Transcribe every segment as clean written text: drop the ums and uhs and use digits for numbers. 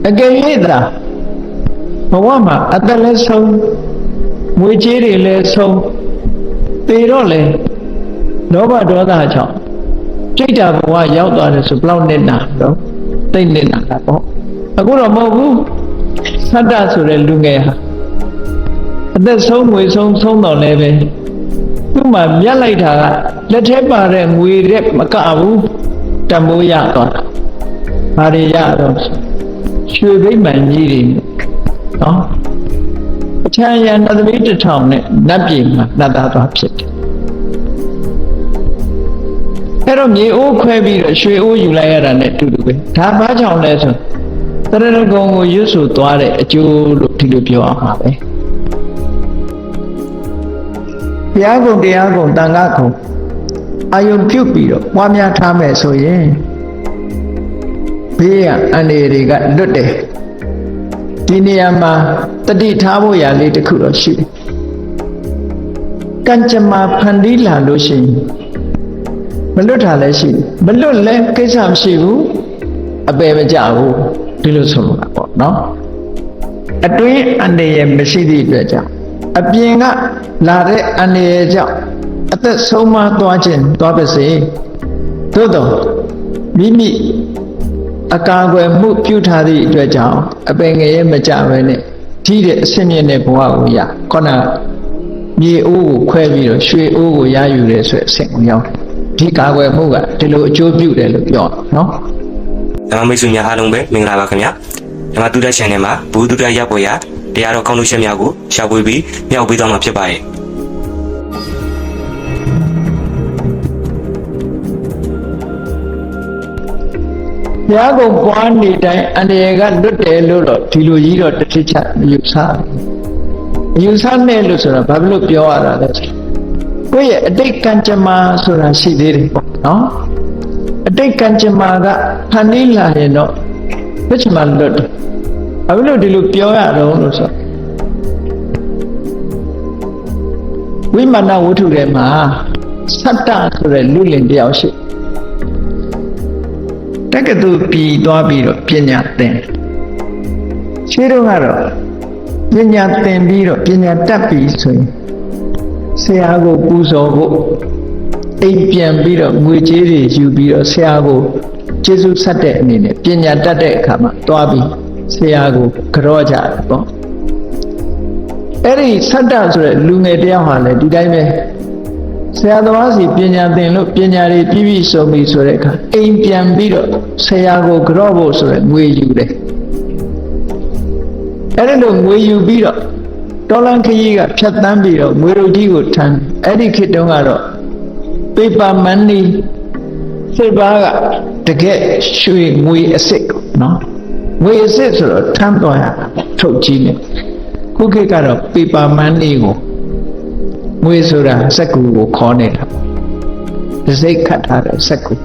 Again, Mawama, at the lesson, which it is so, they don't let nobody do that job. Take up why you out is a blonde in that, though. They didn't have that. A good amount Santa to the Lunga. That's home with some song on levy. You might be later, let him and we rep Macau, Tamuya. Mariados. Should be my needing. No? Tell you another way to town, nothing, not that object. I don't need all quaby, show you later and let to do it. Tabaja on lesson. The little go use to toilet, you look to your happy. Diago, Dangaco. I am Cupid, 1 year time, so yeah. And they got dirty. Tiniama, the Ditabo ya later could have shit. Kanchama Pandila Lucy. Maluta Leshi, Malun left Kesam Shivu, a baby Javu, Pilusum, no? A twin and the Messidi Beja. A being up, Lade and the Eja. At the Soma Dwajin, Dobasi. Todo, Mimi. A cargo moved Putari to a job, a bang a majavene, tea senior Nebuaria, Cona, ye oo, quavi, shui oo, yayu, sing young. Ticago Muga, Telo Joe Butte, no? Amasunya Halombe, Mingalakanya, Matuda Shanema, Bududa Yaboya, the Aro Konushamiago, shall we be, now be done up your body. Yago Kwani and they got the Telo, Tiluji, the teacher, you saw. You saw Nelusura, Pablo Piora. We a day Kanchama Sura Sidiri, no? A day Kanchamaga, Panila, you know, which man did. I will do Piora also. We man now to them, Santa to the Lulin the Oshi. Take a do P. Dobiro, Pina ten. Shirungaro, Pina ten biro, Pina tapi swing. Seago Puzo, 8 p.m. biro, which is you biro, Seago, Jesus Sate, Pina Tate Kama, Dobi, Seago, Karoja. Eri Santa Lunga Diahale, did I make? Seadovasi Pina ten look Pinari PV so be Soreka, 8 p.m. biro, Seago Grobo so where you there. Eredon where you biro, Tolan Kayiga, Chatan biro, where you would turn, Etiquette Dongaro, paper money, Sebaga, to get showing we a sick, no? We a sick, Tantoya, Tocine, Cookie got a paper money go. We sura Saku cornet. The say cut out a Saku.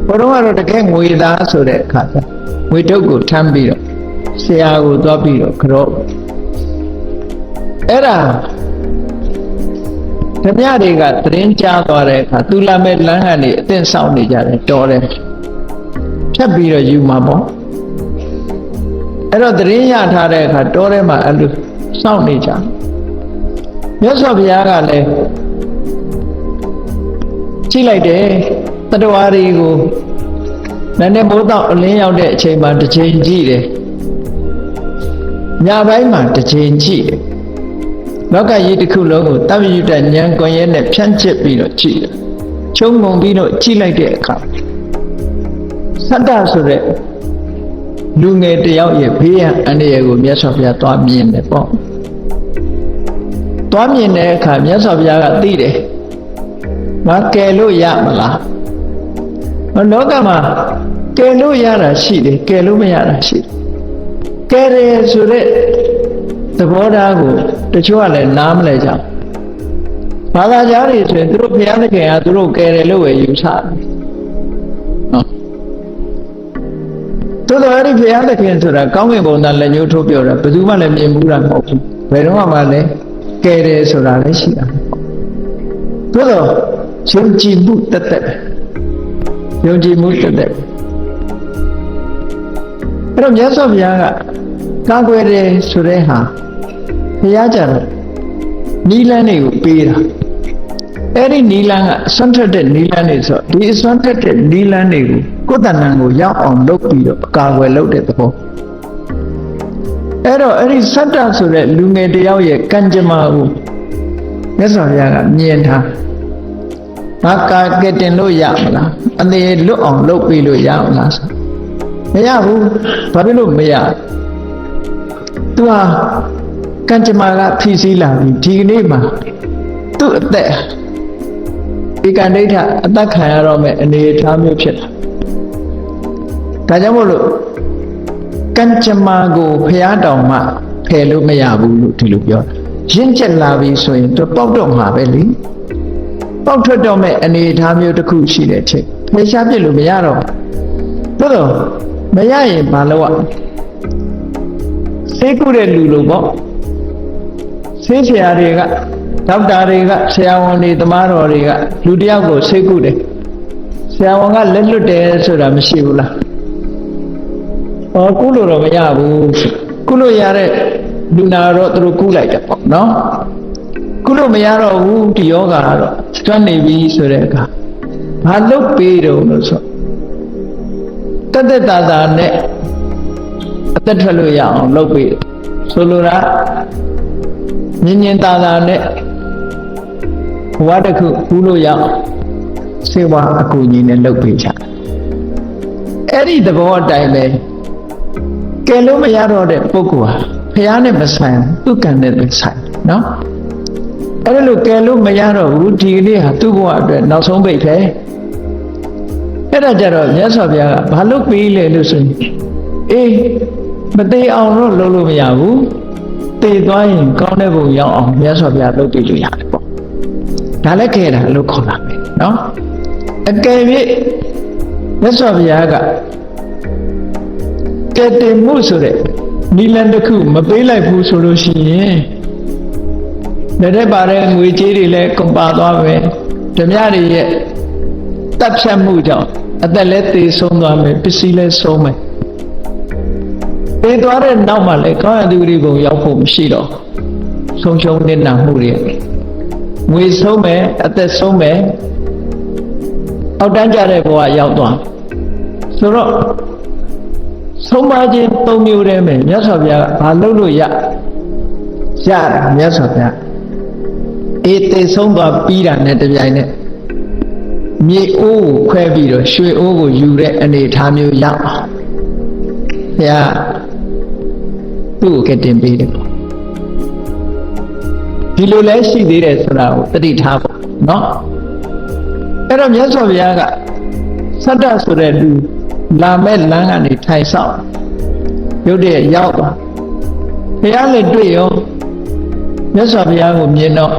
But over the gang we asked so that cut. We took good Tambiro. Say I would Dobiro, Crow. Era Tamiari got 3 Chadore, Tula made Langani, then sound each other, Tore. Tabiro, you mabo. Era the Rinya Tare, Torema, and sound each other. Yes, of Yagale. She like day, Tadawari go. Then they both out lay out that chamber to change it. Yabaima to change it. Look at you the cool logo, W. Dan Yang Goyen, a Chanchip Bino, Chi. Chung Mombino, Chi like that cup. Santa Sure. Lunga the out your beer and the ego, yes of your Tommy in the bomb. Tommy in the car, yes of Yaga Dide. Makelo Yamala. Nogama, Kelu Yara Shidi, Kelu Yara Shidi. Kere Sure, the Bodago, the Chuale Namleja. Mother Jari said, through Pianaka, through Kere Lue, you saw. To the very Pianaka, to the coming bone and the new Topio, but you want to be in Buran. Venomale. Kere Soraleshia. Todo, Yonji Muttate. Yonji Muttate. အဲ့တော့မြတ်စွာဘုရားကကာကွယ်တယ်ဆိုတဲ့ဟာဘုရားကြတော့နီလန်းတွေကိုပေးတာအဲ့ဒီနီလန်းကဆွမ်းထက်တဲ့နီလန်းတွေဆိုဒီဆွမ်းထက်တဲ့နီလန်းတွေကိုကိုယ်တဏ္ဍာကိုရောက်အောင်လုပ်ပြီးတော့ကာကွယ်လုပ်တဲ့သဘောအဲ့တော့အဲ့ဒီစတ္တဆိုတဲ့လူငယ်တယောက်ရဲ့ကံကြမ္မာကိုမြတ်စွာဘုရားကမြင်ထားငါကာကဲတင်လို့ရမလားအသေးလွတ်အောင်လုပ်ပြီးလို့ရမလားဆိုမရဘူးဘာဖြစ်လို့မရသူဟာကံကြမ္မာကဖြည့်ဆည်းလာပြီဒီကနေ့မှာသူ့အသက်ဒီကံဒိဋ္ဌအသက်ခံရတော့မဲ့အနေအထားမျိုးဖြစ်လာဒါကြောင့်မို့လို့ကံကြမ္မာကိုဘုရားတောင်မှဖယ်လို့မရဘူးလို့ဒီလိုပြောတာရင့်ကျက်လာပြီဆိုရင်သူပေါက်တော့မှာပဲလေပေါက်ထွက်တော့မဲ့အနေအထားမျိုးတစ်ခုရှိတဲ့ချိန်ဖယ်ရှားပြစ်လို့မရတော့ဘူးတော့မရရင်ဘာလို့อ่ะဆေးကုတဲ့လူလို့ပေါ့ဆေးဆရာတွေကဒေါက်တာတွေကဆရာဝန်တွေသမားတော်တွေကလူတယောက်ကိုဆေးကုတယ်ဆရာဝန်ကလက်လွတ်တယ်ဆိုတာမရှိဘူးလားကုလို့တော့မရဘူးကုလို့ရတဲ့လူနာတော့သူတို့ကုလိုက်တယ်ပေါ့နော်ကုလို့မရတော့ဘူးဒီယောဂါကတော့ကျွမ်းနေပြီဆိုတဲ့အခါဘာလုပ်ပေးတော့လို့ဆိုတက်တာတာနဲ့အသက်ထွက်လို့ရအောင်လုပ်ပေးဆိုလိုတာညင်ညင်တာတာနဲ့ဘဝတစ်ခုဘူးလို့ရအောင်စေဝါအကူအညီနဲ့လုပ်ပေးချအဲ့ဒီသဘောအတိုင်းပဲကဲလို့မရတော့တဲ့ပုဂ္ဂိုလ်ဟာဘုရားနဲ့မဆိုင်သူ့ကံနဲ့ပဲဆိုင်နော်အဲ့ဒါလို့ကဲလို့မရတော့ဘူးဒီကနေ့ဟာသူ့ဘဝအတွက်နောက်ဆုံးပိတ်ပဲအဲ့ဒါကြတော့မြတ်စွာဘုရားကဘာလို့ပေးလဲလို့ဆိုရင်အေးမသေးအောင်တော့လုပ်လို့မရဘူးသေသွားရင်ကောင်းတဲ့ဘုံရောက်အောင်မြတ်စွာဘုရားလုပ်ပေးလို့ရတယ်ပေါ့ဒါလည်းခဲတာလို့ခေါ်လာမယ်နော်အကယ်၍မြတ်စွာဘုရားကကဲတင်မှုဆိုတဲ့နိလန်တစ်ခုမပေးလိုက်ဘူးဆိုလို့ရှိရင်လက်ထက်ပါတဲ့ငွေကြေးတွေလည်းကုန်ပါသွားမယ်ဓမြတွေရဲ့တပ်ဖြတ်မှုကြောင့်အသက်လည်းသေဆုံးသွားမယ်ပစ္စည်းလည်းဆုံးမယ်သေသွားတဲ့နောက်မှာလည်းကောင်းရသူတွေဘုံရောက်ဖို့မရှိတော့ဆုံးရှုံးနေတာမှုတွေငွေဆုံးမယ်အသက်ဆုံးမယ်အောက်တန်းကြတဲ့ဘဝရောက်သွားဆိုတော့ဆုံးမခြင်း၃မျိုးတည်းပဲမြတ်စွာဘုရားကဘာလုပ်လို့ရတယ်မြတ်စွာဘုရားအေးသေဆုံးသွားပြီးတာနဲ့တပြိုင်နက်မြေအိုးကိုခွဲပြီးတော့ရွှေအိုးကိုယူတဲ့အနေအထားမျိုးရောက်အောင်ဘုရားသူ့ကိုကတင်ပေးတယ်ပေါ့ဒီလိုလဲရှိသေးတယ်ဆိုတာကိုသတိထားပါနော်အဲ့တော့မြတ်စွာဘုရားကစတ္တဆိုတဲ့လူလာမဲ့လမ်းကနေထိုင်ဆောင်ရုတ်တရက်ရောက်သွားဘုရားလည်းတွေ့ရောမြတ်စွာဘုရားကိုမြင်တော့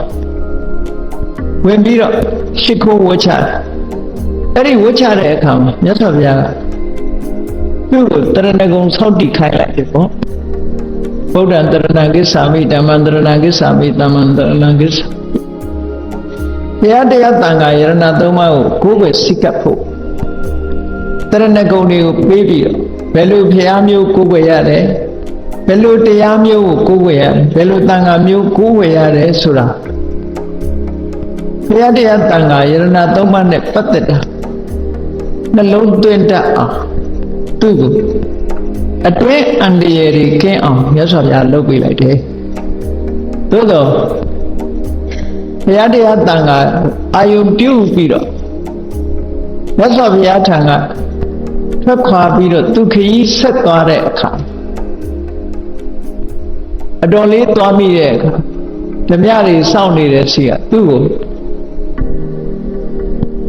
ဝင်ပြီးတော့ရှ िख ိုးဝှချတယ်အဲ့ဒီဝှချတဲ့အခါမှာမြတ်စွာဘုရားကသူ့ကိုတရဏဂုံဆောက်တည်ခိုင်းလိုက်တယ်ပေါ့ဗုဒ္ဓံတရဏဂစ္ဆာမိဓမ္မံတရဏဂစ္ဆာမိသမ္မံတရဏဂစ္ဆာဘုရားတရားတန်ခါယရဏသုံးပါးကိုကိုယ်ပဲစိတ်ကပ်ဖို့တရဏဂုံတွေကိုပေးပြီးတော့ဘယ်လိုဘုရားမျိုးကိုယ်ွယ်ရတယ်ဘယ်လိုတရားမျိုးကိုကိုယ်ွယ်ရတယ်ဘယ်လိုတန်ခါမျိုးကိုယ်ွယ်ရတယ်ဆိုတာဘုရားတရားတန်ခါယရဏသုံးပါးနဲ့ပတ်သက်တာနှလုံးသွင်းတတ်အောင်သူ့ကိုအတွင်းအန္တရာယ်တွေကင်းအောင်မြတ်စွာဘုရားလုပ်ပေးလိုက်တယ်သို့တော့ဘုရားတရားတန်ခါအာယုံပြုပြီးတော့မြတ်စွာဘုရားထံကထွက်ခွာပြီးတော့သူခရီးဆက်သွားတဲ့အခါအတော်လေးသွားမိတဲ့အခါဓမြတွေစောင့်နေတဲ့စီကသူ့ကို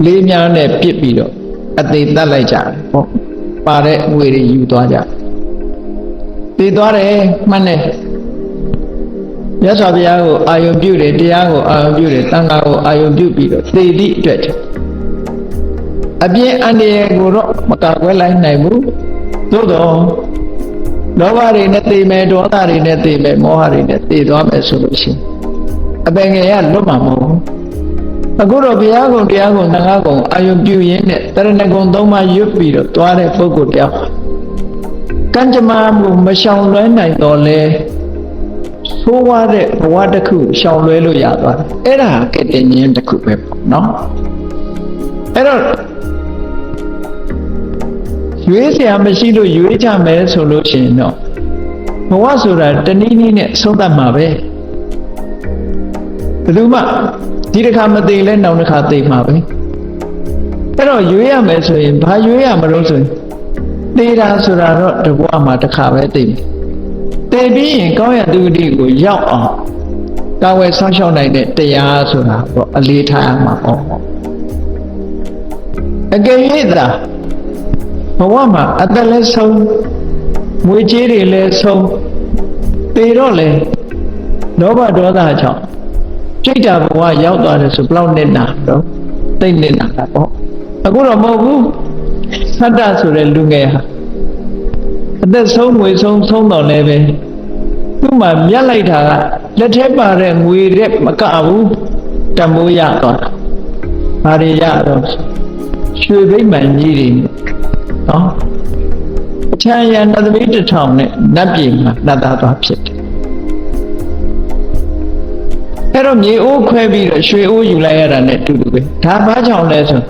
လေးများနဲ့ပြစ်ပြီးတော့အသေးတတ်လိုက်ကြတယ်ပေါ့ပါတဲ့ငွေတွေယူသွားကြတည်သွားတယ်မှတ်တယ်မြတ်စွာဘုရားကိုအာယုံပြုတယ်တရားကိုအာယုံပြုတယ်သံဃာကိုအာယုံပြုပြီးတော့သေသည့်အတွက်အပြင်းအန္တရာယ်ကိုတော့မကာကွယ်လိုက်နိုင်ဘူးသို့တော့လောဘတွေနဲ့သိမယ်ဒေါသတွေနဲ့သိမယ်မောဟတွေနဲ့သိသွားမယ်ဆိုလို့ရှိရင်အပင်ငယ်ကလွတ်မှာမဟုတ်ဘူးအခုတော့ဘုရားကုံတရားကုံသံဃာကုံအာယုံပြုရင်းနဲ့တရဏဂုံ၃ပါးရွတ်ပြီးတော့သွားတဲ့ပုဂ္ဂိုလ်တယောက် ကံကြမ္မာမှုမရှောင်လွှဲနိုင်တော့လဲဆိုးဝါးတဲ့ဘဝတစ်ခုရှောင်လွှဲလို့ရသွားတယ်အဲ့ဒါကတည်းကဉာဏ်တစ်ခုပဲပေါ့နော်အဲ့တော့ရွေးစရာမရှိလို့ရွေးကြမယ်ဆိုလို့ရှိရင်တော့ဘဝဆိုတာတနည်းနည်းနဲ့ဆုံးသတ်မှာပဲဘယ်သူမှဒီတစ်ခါမသိလဲနောက်တစ်ခါသိမှာပဲအဲ့တော့ရွေးရမယ်ဆိုရင်ဘာရွေးရမလို့ဆိုရင်သေတာဆိုတာတော့တဘဝမှာတစ်ခါပဲသိမယ်သေပြီးရင်ကောင်းရသူတိကိုရောက်အောင်ကာဝယ်ဆောင်းရှောက်နိုင်တဲ့တရားဆိုတာတော့အလေးထားရမှာပေါ့အကယ်၍သာဘဝမှာအသက်လည်းဆုံးငွေကြေးတွေလည်းဆုံးသေတော့လေလောဘဒေါသကြောင့်ကြိတ်တာဘဝရောက်သွားတယ်ဆိုဘလောက်နဲ့နာတော့သိမ့်နေတာပေါ့အခုတော့မဟုတ်ဘူးသတ္တဆိုတဲ့လူငယ်ဟာအသက်ဆုံးငွေဆုံးတော့လည်းပဲသူ့မှာမြတ်လိုက်တာကလက်ထဲပါတဲ့ငွေရက်မကဘူးတမိုးရသွားတာဘာတွေရတော့ရွှေဘိမှန်ကြီးတွေနော်အချမ်းရနတ်သမီးတစ်ထောင်နဲ့နတ်ပြည်မှာနတ်သားသွားဖြစ်တယ်အဲ့တော့မြေအိုးခွဲပြီးတော့ရွှေအိုးယူလိုက်ရတာနဲ့တူတူပဲဒါဘာကြောင့်လဲဆို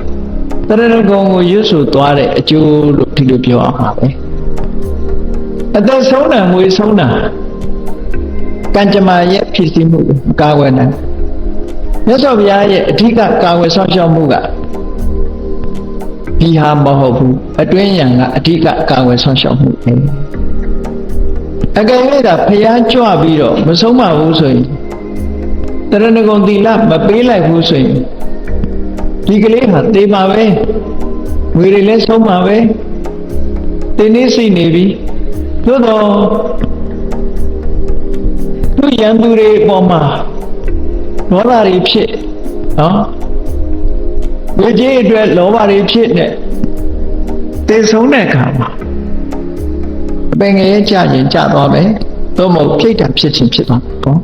တရဏဂုံကိုရွတ်ဆိုသွားတဲ့အကျိုးလို့ဒီလိုပြောအောင်ပါပဲအသက်ဆုံးတာငွေဆုံးတာကံကြမ္မာရဲ့ဖြစ်စီမှုကိုကာကွယ်နိုင်မြတ်စွာဘုရားရဲ့အဓိကကာကွယ်ဆောင်ရှောက်မှုကဒီဟာမဟုတ်ဘူးအတွင်းဉာဏ်ကအဓိကကာကွယ်ဆောင်ရှောက်မှုပဲအကယ်၍သာဘုရားကြွပြီးတော့မဆုံးမဘူးဆိုရင်တရဏဂုံသီလမပေးလိုက်ဘူးဆိုရင်ဒီကလေးဟာသေပါပဲငွေတွေလည်းဆုံးပါပဲတင်းနေစိနေပြီသို့တော့သူရန်သူတွေပေါ်မှာဒေါသတွေဖြစ်နော်ဝိကြီးအတွက်လောဘတွေဖြစ်နေသေဆုံးတဲ့အခါမှာအပင်ငယ်ကြရင်ကြသွားမယ်သို့မဟုတ်ပြိတ္တာဖြစ်ခြင်းဖြစ်သွားပေါ့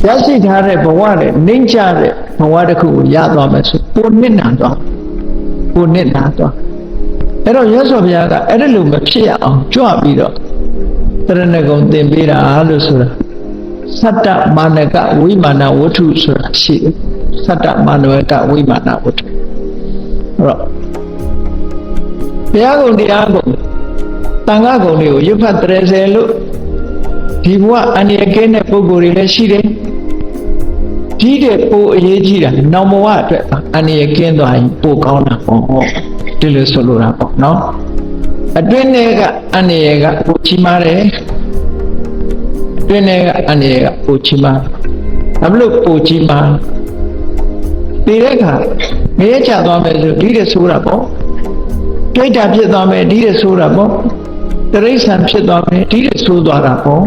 ရရှိထားတဲ့ဘဝနဲ့နှိမ့်ချတဲ့ဘဝတစ်ခုကိုရသွားမယ်ဆိုကိုနစ်နာသွားအဲ့တော့ရသော်ဘုရားကအဲ့ဒါလိုမဖြစ်ရအောင်ကြွပြီးတော့တရဏဂုံသင်ပေးတာလို့ဆိုတာသတ္တမာနကဝိမာနဝတ္ထုဆိုတာရှိတယ်သတ္တမာနကဝိမာနဝတ္ထုအဲ့တော့ဘုရားကုံတရားကုံတန်ခါကုံတွေကိုရွတ်ဖတ်30လို့ဒီဘဝအန္တရာယ်ကင်းတဲ့ပုဂ္ဂိုလ်တွေလည်းရှိတယ်ဒီတဲ့ပိုအရေးကြီးတာနောင်ဘဝအတွက်အန္တရာယ်ကင်းသွားရင်ပိုကောင်းတာပေါ့ဒီလိုဆိုလိုတာပေါ့နော်အတွင်းထဲကအန္တရာယ်ကပိုကြီးမားတယ်အတွင်းထဲကအန္တရာယ်ကပိုကြီးမားဘာလို့ပိုကြီးမားဒီတဲ့အခါငရဲချသွားမယ်ဆိုဒီတဲ့ဆိုတာပေါ့ဒိဋ္ဌာဖြစ်သွားမယ်ဒီတဲ့ဆိုတာပေါ့တိရစ္ဆာန်ဖြစ်သွားမယ်ဒီတဲ့ဆိုသွားတာပေါ့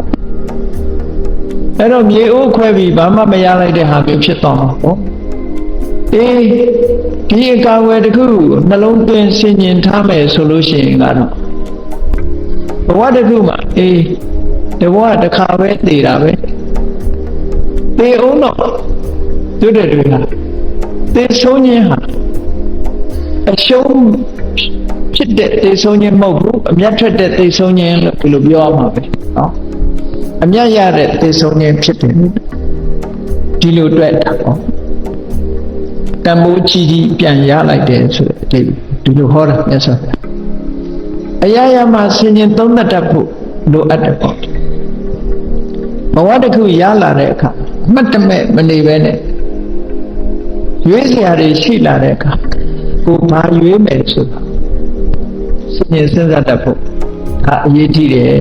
အဲ့တော့မြေအိုးခွဲပြီးဘာမှမရလိုက်တဲ့ဟာမျိုးဖြစ်သွားမှာပေါ့ဒီအကာအကွယ်တစ်ခုနှလုံးသွင်းဆင်ញင်ထားမယ်ဆိုလို့ရှိရင်ကတော့ဘဝတစ်ခုမှာဒီဘဝတစ်ခါပဲတည်တာပဲတည်အောင်တော့တို့တဲ့တွေကတည်ဆုံးခြင်းဟာအရှုံးဖြစ်တဲ့တည်ဆုံးခြင်းမဟုတ်ဘူးအမျက်ထွက်တဲ့တည်ဆုံးခြင်းလို့ဒီလိုပြောရမှာပဲနော်အမျက်ရတဲ့တည်ဆုံးခြင်းဖြစ်တယ်ဒီလိုတွေ့တာပေါ့တံမိုးကြီးပြန်ရလိုက်တယ်ဆိုတဲ့အဓိပ္ပာယ်ဒီလိုဟောတာမြတ်စွာဘုရားအရာရာမှာဆင်ញင်သုံးသပ်တတ်ဖို့လိုအပ်တယ်ပေါ့ဘဝတစ်ခုရလာတဲ့အခါအမှတ်တမဲ့မနေပဲနဲ့ရွေးစရာတွေရှိလာတဲ့အခါကိုဘာရွေးမယ်ဆိုတာဆင်ញင်စဉ်းစားတတ်ဖို့အရေးကြီးတယ်